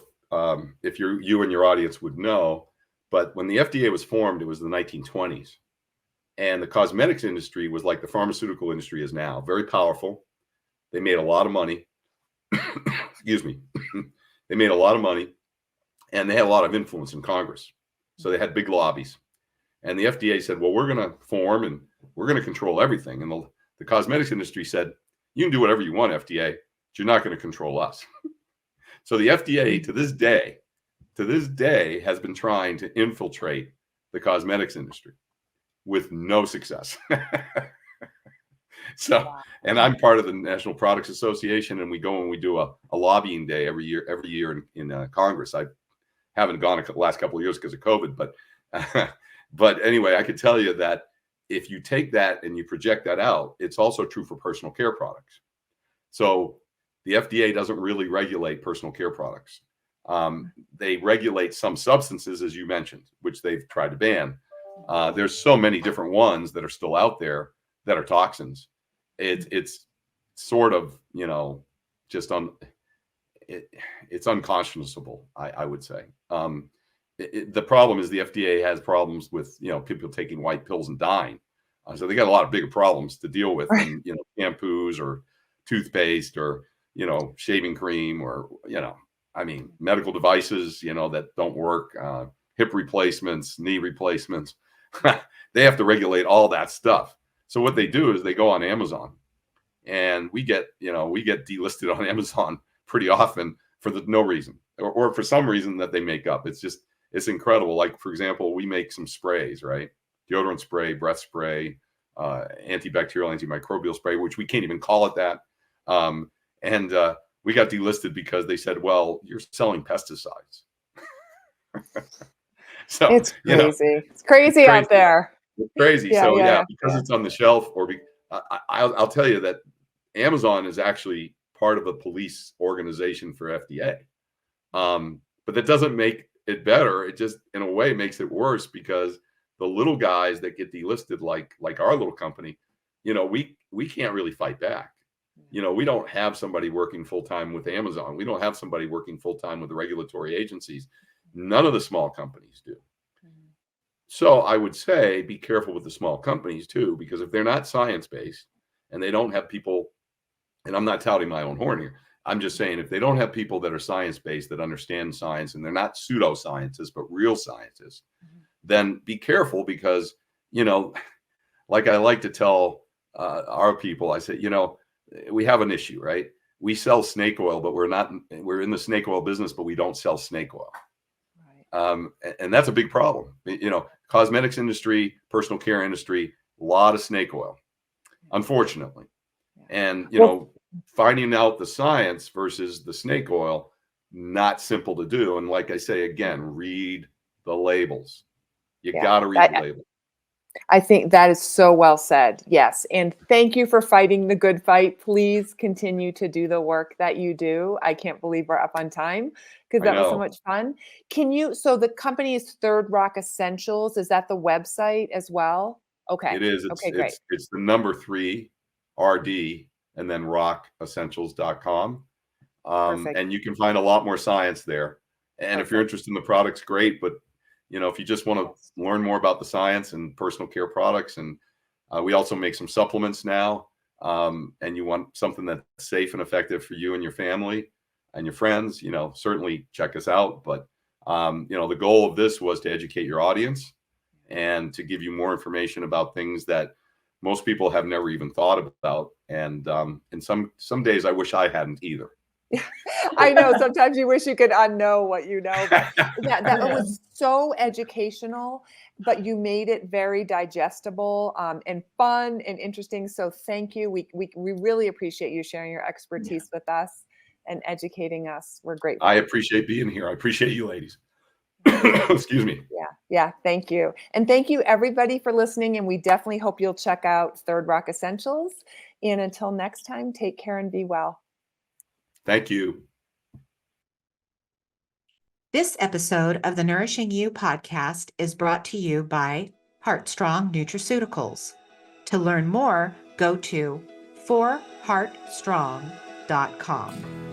if you and your audience would know, but when the FDA was formed, it was the 1920s, and the cosmetics industry was like the pharmaceutical industry is now, very powerful. They made a lot of money. Excuse me. They made a lot of money, and they had a lot of influence in Congress. So they had big lobbies, and the FDA said, well, we're going to form and we're going to control everything. And the cosmetics industry said, you can do whatever you want, FDA, but you're not going to control us. So the FDA to this day has been trying to infiltrate the cosmetics industry with no success. So, and I'm part of the National Products Association, and we go and we do a lobbying day every year in Congress. I haven't gone the last couple of years because of COVID, but anyway, I could tell you that if you take that and you project that out, it's also true for personal care products. So the FDA doesn't really regulate personal care products. They regulate some substances, as you mentioned, which they've tried to ban. There's so many different ones that are still out there that are toxins. It's sort of, just it's unconscionable, I would say. The problem is the FDA has problems with, people taking white pills and dying. So they got a lot of bigger problems to deal with than, shampoos or toothpaste or, shaving cream or, medical devices, that don't work, hip replacements, knee replacements. They have to regulate all that stuff. So what they do is they go on Amazon, and we get delisted on Amazon pretty often for no reason or for some reason that they make up. It's incredible. Like, for example, we make some sprays, right? Deodorant spray, breath spray, antibacterial, antimicrobial spray, which we can't even call it that. And we got delisted because they said, well, you're selling pesticides. So It's crazy. It's crazy out there. It's crazy. Yeah, So yeah, because it's on the shelf, or I'll tell you that Amazon is actually part of a police organization for FDA. But that doesn't make it better. It just, in a way, makes it worse, because the little guys that get delisted, like our little company, we can't really fight back. We don't have somebody working full time with Amazon. We don't have somebody working full time with the regulatory agencies. None of the small companies do. So I would say be careful with the small companies too, because if they're not science-based and they don't have people, and I'm not touting my own horn here, I'm just saying if they don't have people that are science-based, that understand science, and they're not pseudoscientists, but real scientists, then be careful, because, like I like to tell our people, I say, we have an issue, right? We sell snake oil, but we're in the snake oil business, but we don't sell snake oil. And that's a big problem. Cosmetics industry, personal care industry, a lot of snake oil, unfortunately. And, finding out the science versus the snake oil, not simple to do. And like I say, again, read the labels. You Yeah, got to read the label. I think that is so well said. Yes. And thank you for fighting the good fight. Please continue to do the work that you do. I can't believe we're up on time because I that was so know. much fun. So the company is Third Rock Essentials. Is that the website as well? Okay. It is. Okay, great. It's the number 3 RD and then rockessentials.com. Perfect. And you can find a lot more science there. And if you're Perfect. interested in the products, great. But if you just want to learn more about the science and personal care products, and we also make some supplements now, and you want something that's safe and effective for you and your family and your friends, certainly check us out. But, the goal of this was to educate your audience and to give you more information about things that most people have never even thought about. And some days I wish I hadn't either. I know sometimes you wish you could unknow what you know, but that was so educational, but you made it very digestible, and fun and interesting. So thank you. We really appreciate you sharing your expertise with us and educating us. We're grateful. I appreciate being here. I appreciate you ladies. Excuse me. Yeah. Thank you. And thank you everybody for listening. And we definitely hope you'll check out Third Rock Essentials. And until next time, take care and be well. Thank you. This episode of the Nourishing You podcast is brought to you by Heartstrong Nutraceuticals. To learn more, go to forheartstrong.com.